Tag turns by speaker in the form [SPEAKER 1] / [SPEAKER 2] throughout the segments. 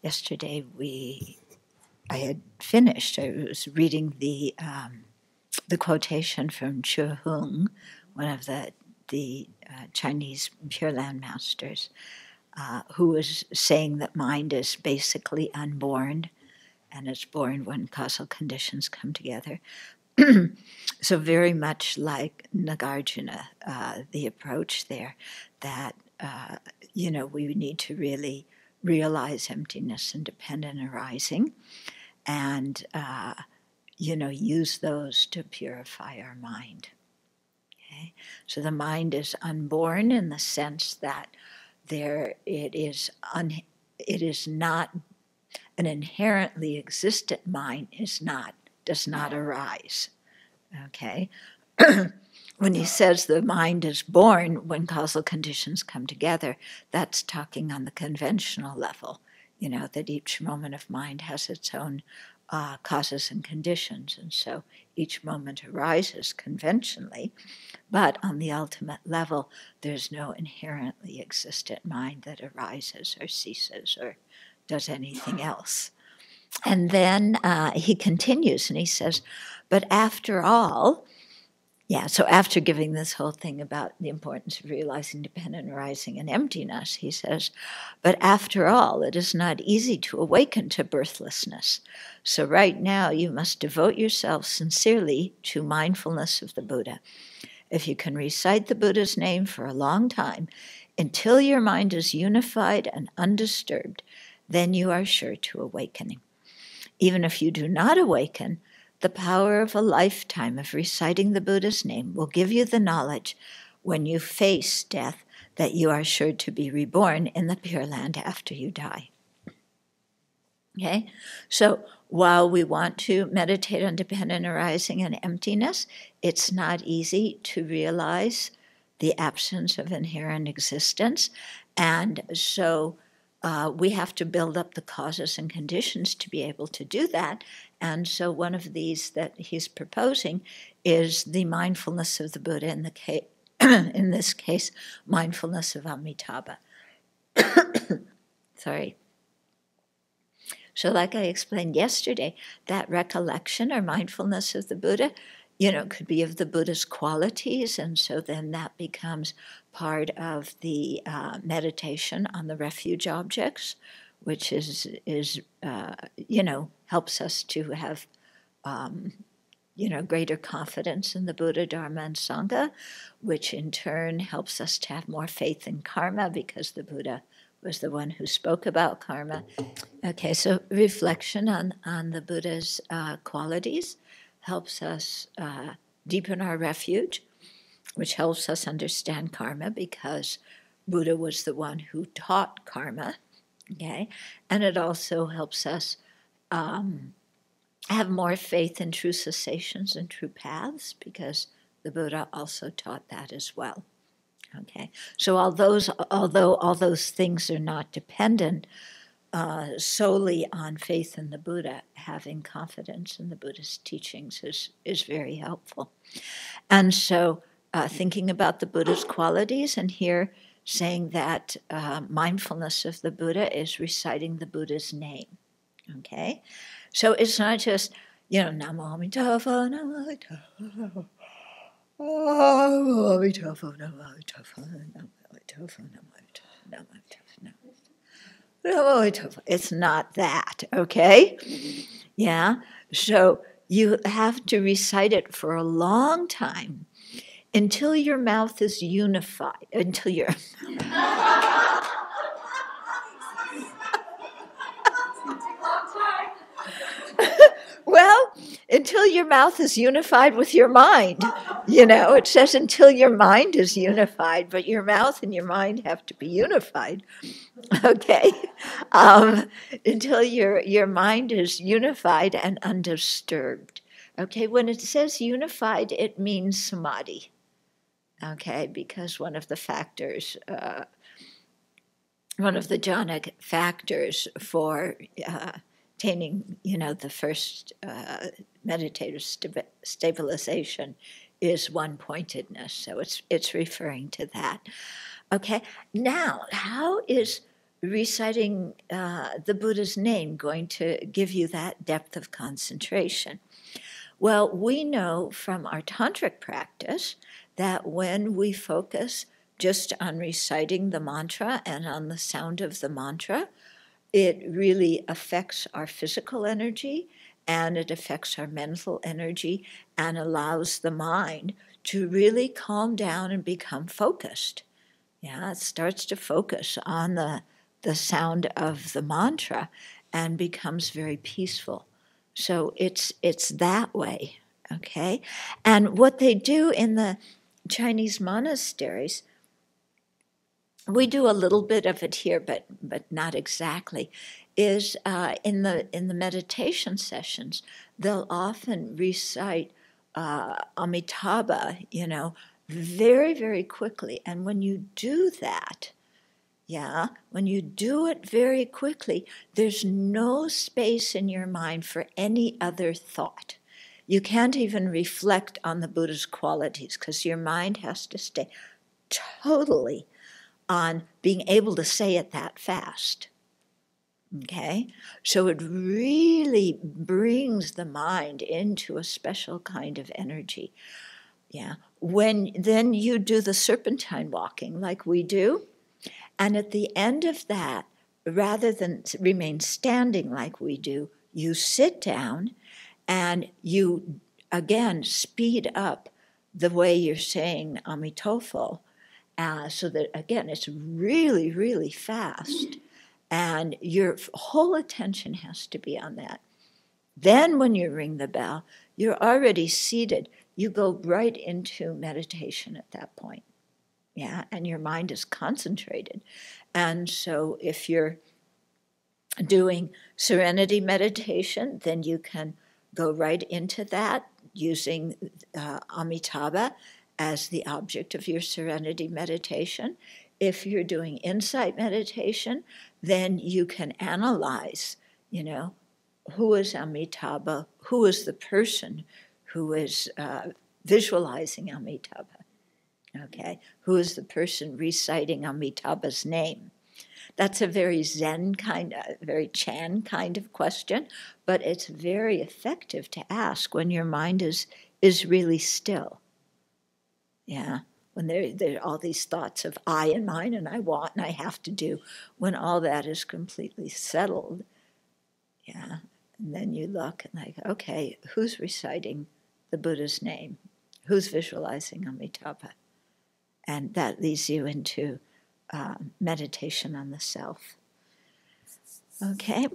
[SPEAKER 1] yesterday I had finished. I was reading the quotation from Chu Hung, one of the Chinese Pure Land masters, who was saying that mind is basically unborn, and it's born when causal conditions come together. So very much like Nagarjuna, the approach there, that we need to really realize emptiness and dependent arising, and use those to purify our mind. Okay, so the mind is unborn in the sense that it is not an inherently existent mind does not arise. Okay. When he says the mind is born when causal conditions come together, that's talking on the conventional level, that each moment of mind has its own causes and conditions, and so each moment arises conventionally, but on the ultimate level, there's no inherently existent mind that arises or ceases or does anything else. And then he continues and he says, but after all, so after giving this whole thing about the importance of realizing dependent arising and emptiness, he says, but after all, it is not easy to awaken to birthlessness. So right now, you must devote yourself sincerely to mindfulness of the Buddha. If you can recite the Buddha's name for a long time, until your mind is unified and undisturbed, then you are sure to awakening. Even if you do not awaken, the power of a lifetime of reciting the Buddha's name will give you the knowledge when you face death that you are sure to be reborn in the Pure Land after you die. Okay? So while we want to meditate on dependent arising and emptiness, it's not easy to realize the absence of inherent existence. And so we have to build up the causes and conditions to be able to do that. And so one of these that he's proposing is the mindfulness of the Buddha, in this case, mindfulness of Amitabha. Sorry. So like I explained yesterday, that recollection or mindfulness of the Buddha, could be of the Buddha's qualities, and so then that becomes part of the meditation on the refuge objects, which is helps us to have, greater confidence in the Buddha, Dharma, and Sangha, which in turn helps us to have more faith in karma because the Buddha was the one who spoke about karma. Okay, so reflection on the Buddha's qualities helps us deepen our refuge, which helps us understand karma because Buddha was the one who taught karma, okay? And it also helps us have more faith in true cessations and true paths because the Buddha also taught that as well, okay? So although all those things are not dependent solely on faith in the Buddha, having confidence in the Buddha's teachings is very helpful. And so thinking about the Buddha's qualities, and here saying that mindfulness of the Buddha is reciting the Buddha's name, okay? So it's not just, Namo Amitabha, Namo Amitabha, Namo Amitabha, Namo Amitabha, Namo Amitabha, Namo Amitabha. It's not that, okay? Yeah, so you have to recite it for a long time until your mouth is unified, until you're... Well, until your mouth is unified with your mind. It says until your mind is unified, but your mouth and your mind have to be unified. Okay? Until your mind is unified and undisturbed. Okay? When it says unified, it means samadhi. Okay? Because one of the factors, one of the jhanic factors for attaining, the first meditative stabilization is one-pointedness. So it's referring to that. Okay, now how is reciting the Buddha's name going to give you that depth of concentration? Well, we know from our tantric practice that when we focus just on reciting the mantra and on the sound of the mantra, it really affects our physical energy and it affects our mental energy and allows the mind to really calm down and become focused. Yeah, it starts to focus on the sound of the mantra and becomes very peaceful. So it's that way, okay? And what they do in the Chinese monasteries, we do a little bit of it here, but not exactly, is in the meditation sessions, they'll often recite Amitabha, very, very quickly. And when you do that, when you do it very quickly, there's no space in your mind for any other thought. You can't even reflect on the Buddha's qualities because your mind has to stay totally on being able to say it that fast. Okay? So it really brings the mind into a special kind of energy. Yeah. When then you do the serpentine walking like we do, and at the end of that, rather than remain standing like we do, you sit down and you, again, speed up the way you're saying Amitabha, so that, again, it's really, really fast. And your whole attention has to be on that. Then when you ring the bell, you're already seated. You go right into meditation at that point. Yeah, and your mind is concentrated. And so if you're doing serenity meditation, then you can go right into that using Amitabha as the object of your serenity meditation. If you're doing insight meditation, then you can analyze, who is Amitabha, who is the person who is visualizing Amitabha. Okay, who is the person reciting Amitabha's name? That's a very Zen very Chan kind of question, but it's very effective to ask when your mind is really still. Yeah, when there are all these thoughts of I and mine and I want and I have to do, when all that is completely settled, yeah, and then you look and like, okay, who's reciting the Buddha's name? Who's visualizing Amitabha? And that leads you into meditation on the self. Okay,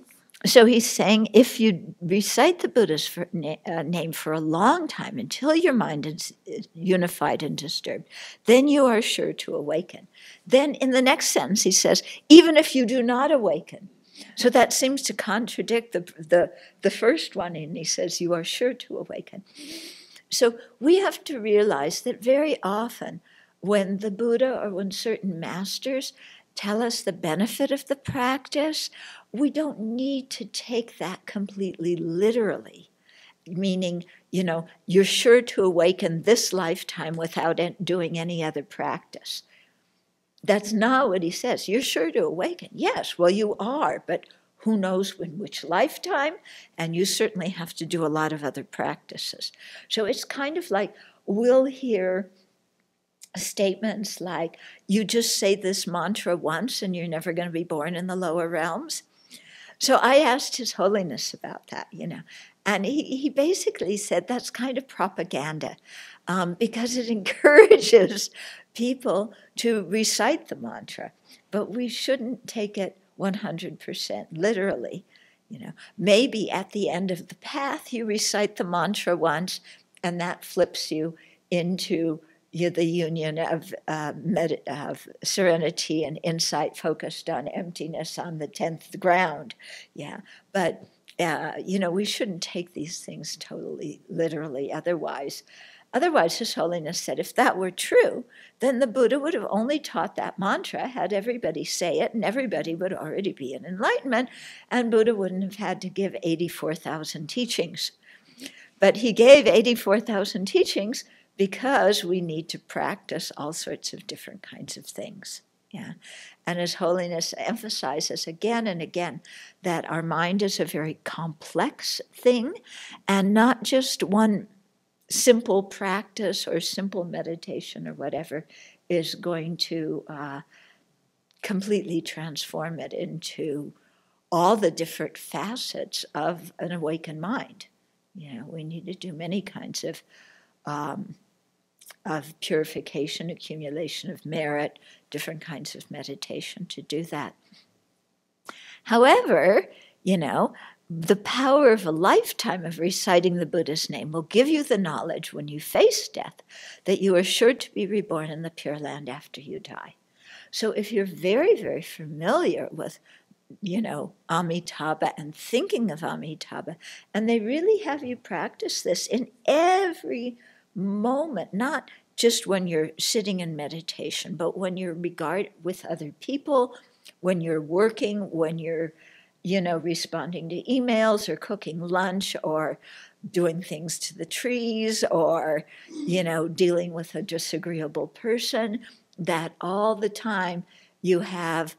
[SPEAKER 1] so he's saying if you recite the Buddha's name for a long time until your mind is unified and disturbed, then you are sure to awaken. Then in the next sentence he says, even if you do not awaken. So that seems to contradict the first one, and he says you are sure to awaken. So we have to realize that very often when the Buddha or when certain masters tell us the benefit of the practice, we don't need to take that completely literally, meaning, you're sure to awaken this lifetime without doing any other practice. That's not what he says. You're sure to awaken. Yes, well, you are, but who knows in which lifetime, and you certainly have to do a lot of other practices. So it's kind of like we'll hear statements like, you just say this mantra once and you're never going to be born in the lower realms. So I asked His Holiness about that, and he basically said that's kind of propaganda because it encourages people to recite the mantra, but we shouldn't take it 100% literally. Maybe at the end of the path you recite the mantra once and that flips you into the union of serenity and insight focused on emptiness on the 10th ground. Yeah, but we shouldn't take these things totally literally. Otherwise, His Holiness said, if that were true, then the Buddha would have only taught that mantra, had everybody say it, and everybody would already be in enlightenment, and Buddha wouldn't have had to give 84,000 teachings. But he gave 84,000 teachings because we need to practice all sorts of different kinds of things. Yeah. And His Holiness emphasizes again and again that our mind is a very complex thing, and not just one simple practice or simple meditation or whatever is going to completely transform it into all the different facets of an awakened mind. We need to do many kinds of purification, accumulation of merit, different kinds of meditation to do that. However, the power of a lifetime of reciting the Buddha's name will give you the knowledge when you face death that you are sure to be reborn in the Pure Land after you die. So if you're very, very familiar with, Amitabha and thinking of Amitabha, and they really have you practice this in every moment, not just when you're sitting in meditation, but when you're with other people, when you're working, when you're, responding to emails or cooking lunch or doing things to the trees or, dealing with a disagreeable person, that all the time you have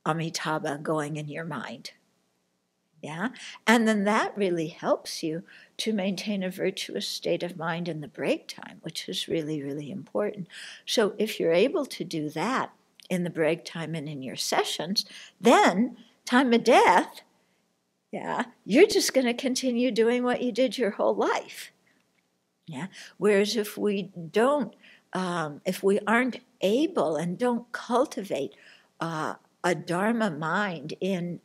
[SPEAKER 1] Amitabha going in your mind. Yeah? And then that really helps you to maintain a virtuous state of mind in the break time, which is really, really important. So if you're able to do that in the break time and in your sessions, then time of death, you're just going to continue doing what you did your whole life. Yeah. Whereas if we aren't able and don't cultivate a Dharma mind in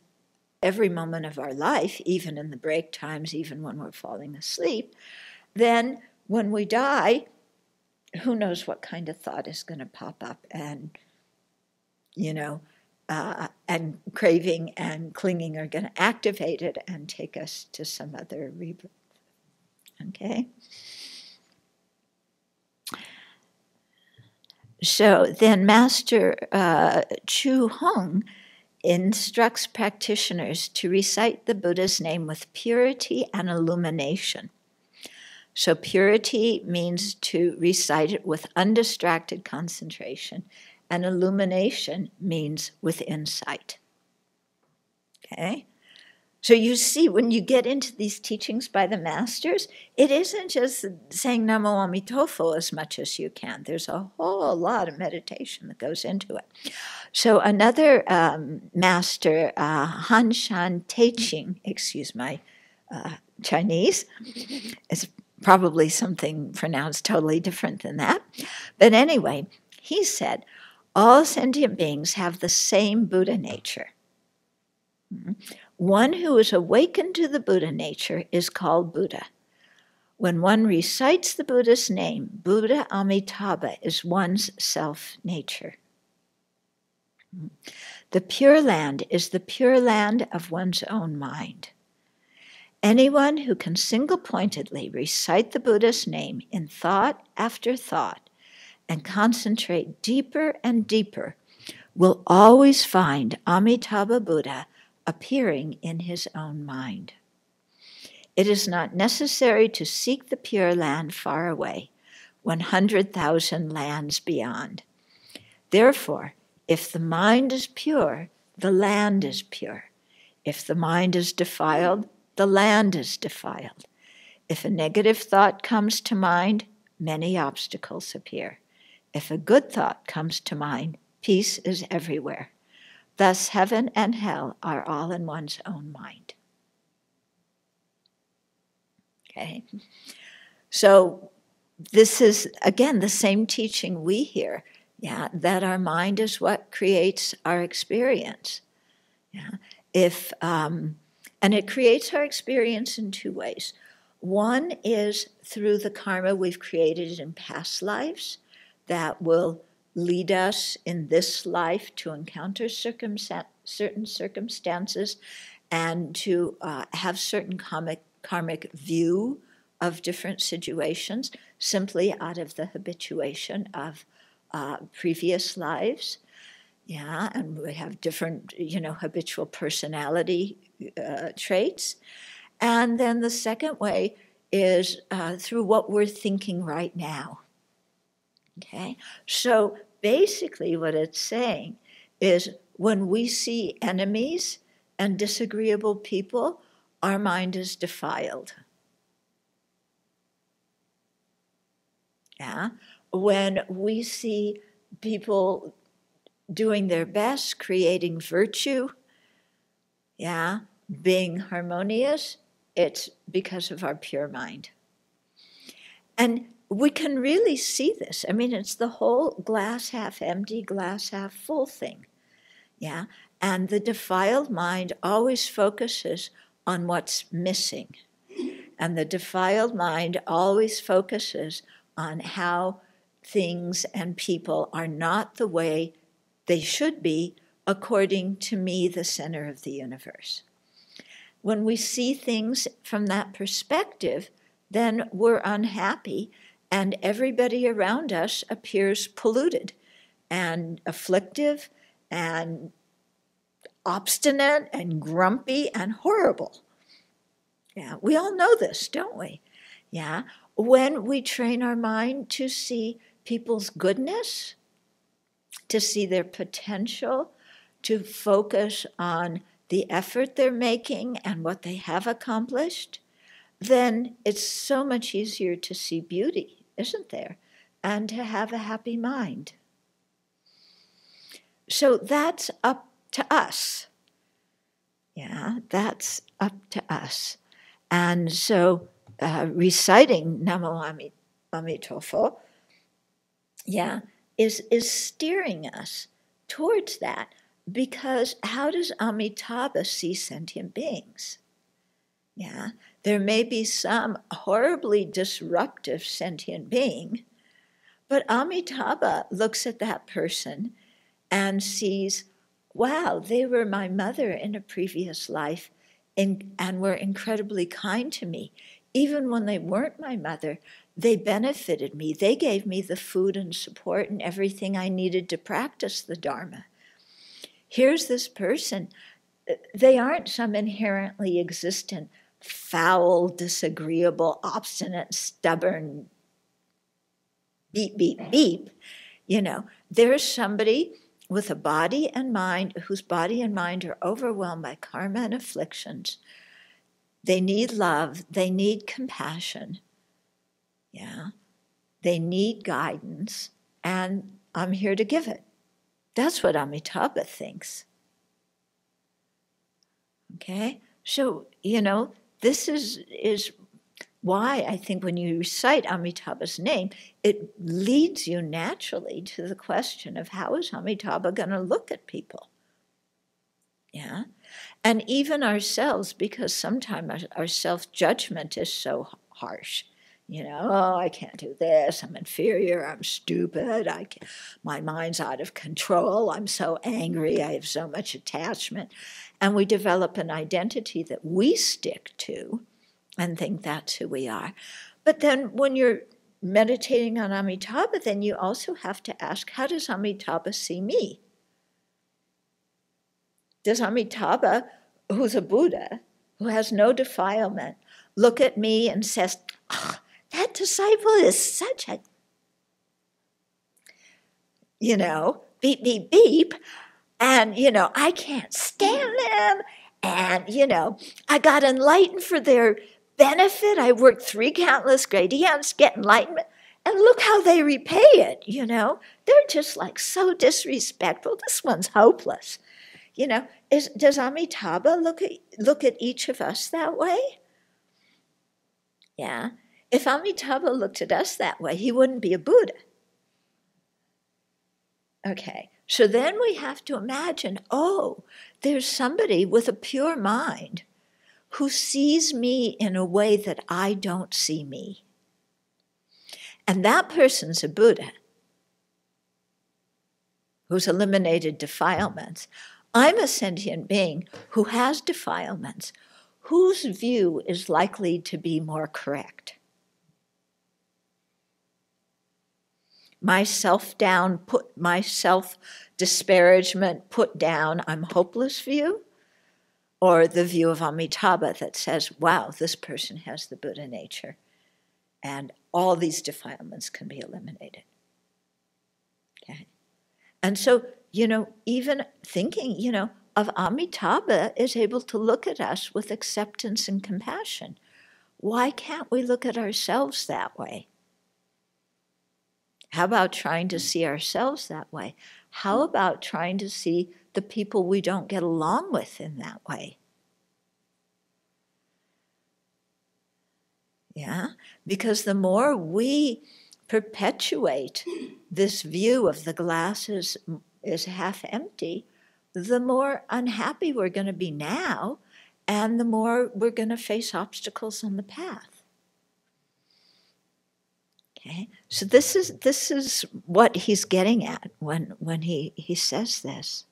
[SPEAKER 1] every moment of our life, even in the break times, even when we're falling asleep, then when we die, who knows what kind of thought is going to pop up, and and craving and clinging are going to activate it and take us to some other rebirth. Okay? So then Master Chu Hong instructs practitioners to recite the Buddha's name with purity and illumination. So purity means to recite it with undistracted concentration, and illumination means with insight. Okay? So you see, when you get into these teachings by the masters, it isn't just saying Namo Amitofo as much as you can. There's a whole lot of meditation that goes into it. So another master, Han Shan Teiching, excuse my Chinese, it's probably something pronounced totally different than that. But anyway, he said, all sentient beings have the same Buddha nature. One who is awakened to the Buddha nature is called Buddha. When one recites the Buddha's name, Buddha Amitabha is one's self-nature. The Pure Land is the Pure Land of one's own mind. Anyone who can single-pointedly recite the Buddha's name in thought after thought and concentrate deeper and deeper will always find Amitabha Buddha appearing in his own mind. It is not necessary to seek the Pure Land far away, 100,000 lands beyond. Therefore, if the mind is pure, the land is pure. If the mind is defiled, the land is defiled. If a negative thought comes to mind, many obstacles appear. If a good thought comes to mind, peace is everywhere. Thus, heaven and hell are all in one's own mind. Okay? So this is, again, the same teaching we hear, that our mind is what creates our experience. And it creates our experience in two ways. One is through the karma we've created in past lives that will lead us in this life to encounter certain circumstances and to have certain karmic view of different situations simply out of the habituation of previous lives. And we have different, habitual personality traits. And then the second way is through what we're thinking right now. Okay, so basically what it's saying is when we see enemies and disagreeable people, our mind is defiled. Yeah? When we see people doing their best, creating virtue, yeah, being harmonious, it's because of our pure mind. And we can really see this. I mean, it's the whole glass half empty, glass half full thing. Yeah. And the defiled mind always focuses on what's missing. And the defiled mind always focuses on how things and people are not the way they should be, according to me, the center of the universe. When we see things from that perspective, then we're unhappy, and everybody around us appears polluted and afflictive and obstinate and grumpy and horrible. Yeah, we all know this, don't we? Yeah, when we train our mind to see people's goodness, to see their potential, to focus on the effort they're making and what they have accomplished, then it's so much easier to see beauty, isn't there? And to have a happy mind. So that's up to us. Yeah, that's up to us. And so reciting Namo Amitabha, yeah, is steering us towards that. Because how does Amitabha see sentient beings? Yeah, there may be some horribly disruptive sentient being, but Amitabha looks at that person and sees, wow, they were my mother in a previous life and were incredibly kind to me. Even when they weren't my mother, they benefited me. They gave me the food and support and everything I needed to practice the Dharma. Here's this person. They aren't some inherently existent, foul, disagreeable, obstinate, stubborn, beep, beep, beep. You know, there's somebody with a body and mind, whose body and mind are overwhelmed by karma and afflictions. They need love. They need compassion. Yeah. They need guidance. And I'm here to give it. That's what Amitabha thinks. Okay? So, you know, this is why I think when you recite Amitabha's name, it leads you naturally to the question of how is Amitabha going to look at people? Yeah? And even ourselves, because sometimes our self-judgment is so harsh. You know, oh, I can't do this, I'm inferior, I'm stupid, my mind's out of control, I'm so angry, I have so much attachment. And we develop an identity that we stick to and think that's who we are. But then when you're meditating on Amitabha, then you also have to ask, how does Amitabha see me? Does Amitabha, who's a Buddha, who has no defilement, look at me and says, oh, that disciple is such a, you know, beep, beep, beep, and, you know, I can't stand them, and, you know, I got enlightened for their benefit. I worked 3 countless gradients, get enlightenment, and look how they repay it, you know. They're just like so disrespectful. This one's hopeless. You know, does Amitabha look at each of us that way? Yeah. If Amitabha looked at us that way, he wouldn't be a Buddha. Okay, so then we have to imagine, oh, there's somebody with a pure mind who sees me in a way that I don't see me. And that person's a Buddha who's eliminated defilements. I'm a sentient being who has defilements, whose view is likely to be more correct. My self-disparagement, put down, I'm hopeless view, or the view of Amitabha that says, wow, this person has the Buddha nature, and all these defilements can be eliminated. Okay. And so, even thinking, of Amitabha is able to look at us with acceptance and compassion. Why can't we look at ourselves that way? How about trying to see ourselves that way? How about trying to see the people we don't get along with in that way? Yeah, because the more we perpetuate this view of the glass is half empty, the more unhappy we're going to be now, and the more we're going to face obstacles on the path. Okay, so this is what he's getting at when he says this.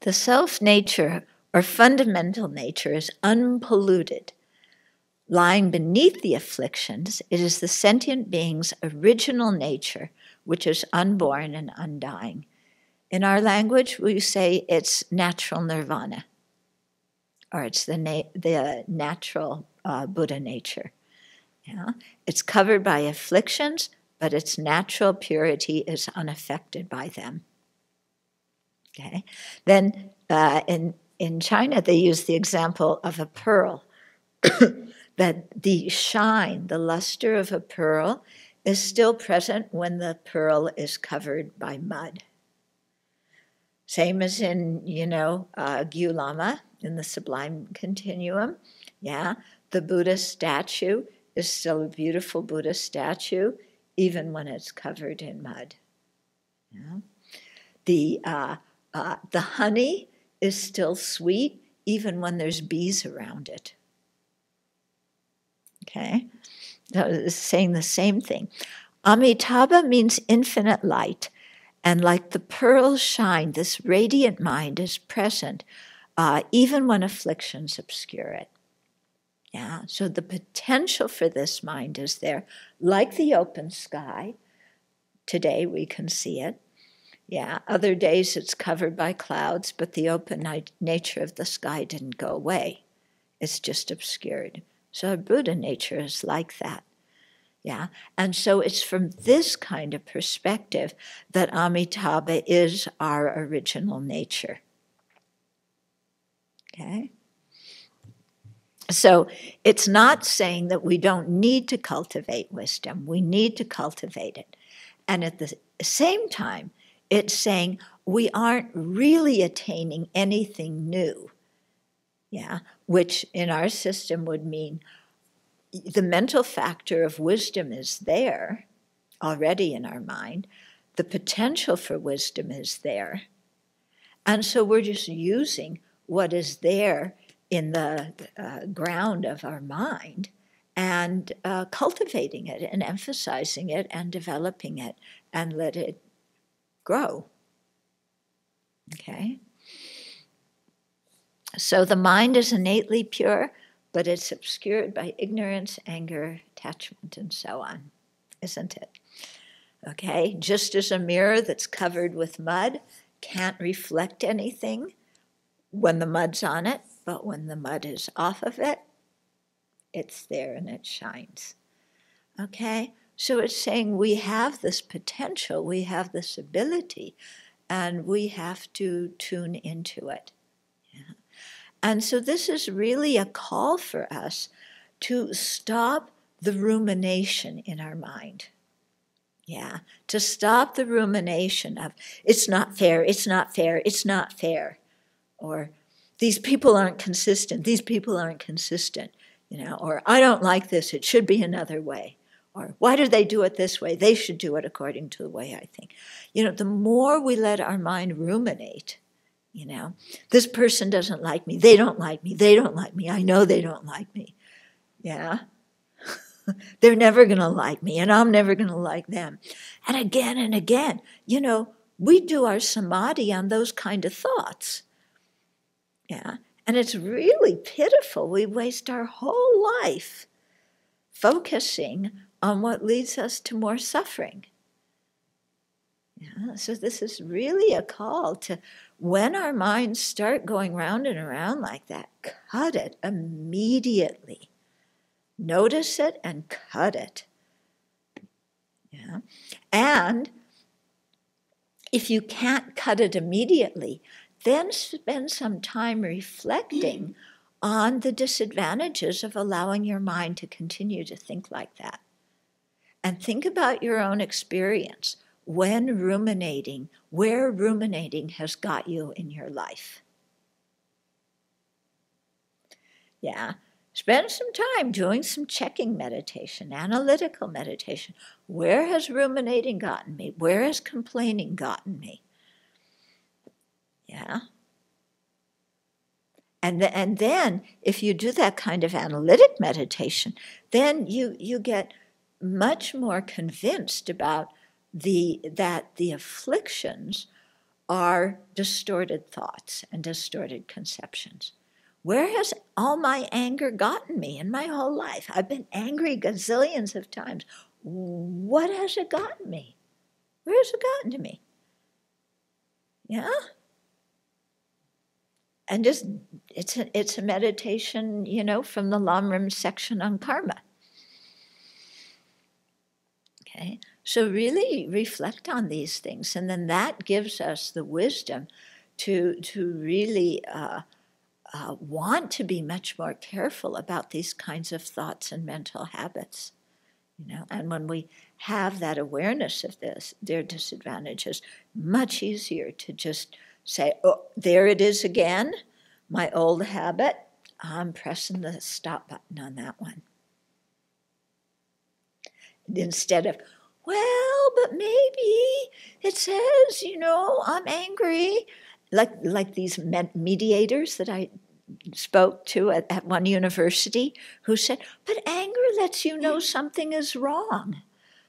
[SPEAKER 1] The self-nature or fundamental nature is unpolluted. Lying beneath the afflictions, it is the sentient being's original nature, which is unborn and undying. In our language, we say it's natural nirvana, or it's the natural Buddha nature. Yeah? It's covered by afflictions, but its natural purity is unaffected by them. Okay. Then in China, they use the example of a pearl, that the shine, the luster of a pearl is still present when the pearl is covered by mud. Same as in, Gyur Lama in the Sublime Continuum. Yeah, the Buddha statue is still a beautiful Buddha statue, even when it's covered in mud. Yeah. The honey is still sweet, even when there's bees around it. Okay, so it's saying the same thing. Amitabha means infinite light, and like the pearls shine, this radiant mind is present, even when afflictions obscure it. Yeah, so the potential for this mind is there, like the open sky. Today we can see it. Yeah, other days it's covered by clouds, but the open nature of the sky didn't go away. It's just obscured. So our Buddha nature is like that. Yeah, and so it's from this kind of perspective that Amitabha is our original nature. Okay? So it's not saying that we don't need to cultivate wisdom. We need to cultivate it. And at the same time, it's saying we aren't really attaining anything new. Yeah, which in our system would mean the mental factor of wisdom is there already in our mind. The potential for wisdom is there. And so we're just using what is there in the ground of our mind and cultivating it and emphasizing it and developing it and let it grow. Okay? So the mind is innately pure, but it's obscured by ignorance, anger, attachment, and so on, isn't it? Okay, just as a mirror that's covered with mud can't reflect anything when the mud's on it, but when the mud is off of it, it's there and it shines. Okay, so it's saying we have this potential, we have this ability, and we have to tune into it. Yeah. And so this is really a call for us to stop the rumination in our mind. Yeah, to stop the rumination of, it's not fair, it's not fair, it's not fair. Or, these people aren't consistent, these people aren't consistent. Or, I don't like this, it should be another way. Or, why do they do it this way? They should do it according to the way I think. The more we let our mind ruminate, this person doesn't like me, they don't like me, they don't like me, I know they don't like me. Yeah. They're never going to like me, and I'm never going to like them. And again, we do our samadhi on those kind of thoughts. Yeah, and it's really pitiful. We waste our whole life focusing on what leads us to more suffering. Yeah, so this is really a call to, when our minds start going round and around like that, cut it immediately. Notice it and cut it. Yeah. Yeah. And if you can't cut it immediately, then spend some time reflecting on the disadvantages of allowing your mind to continue to think like that. And think about your own experience when ruminating, where ruminating has got you in your life. Yeah. Spend some time doing some checking meditation, analytical meditation. Where has ruminating gotten me? Where has complaining gotten me? Yeah. And then if you do that kind of analytic meditation, then you get much more convinced about that the afflictions are distorted thoughts and distorted conceptions. Where has all my anger gotten me in my whole life? I've been angry gazillions of times. What has it gotten me? Where has it gotten to me? Yeah? And just, it's a meditation, from the Lamrim section on karma. Okay? So really reflect on these things, and then that gives us the wisdom to really want to be much more careful about these kinds of thoughts and mental habits. And when we have that awareness of their disadvantages, much easier to just say, oh, there it is again, my old habit. I'm pressing the stop button on that one. Instead of, well, but maybe it says, I'm angry. Like these mediators that I spoke to at one university who said, but anger lets you know something is wrong.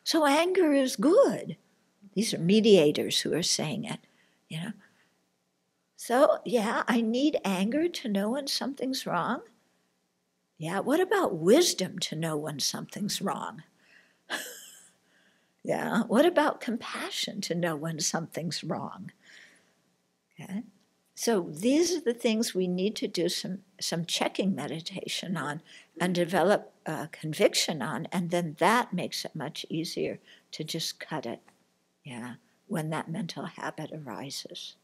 [SPEAKER 1] So anger is good. These are mediators who are saying it, So, yeah, I need anger to know when something's wrong. Yeah, what about wisdom to know when something's wrong? Yeah, what about compassion to know when something's wrong? Okay. So these are the things we need to do some checking meditation on and develop conviction on, and then that makes it much easier to just cut it, when that mental habit arises.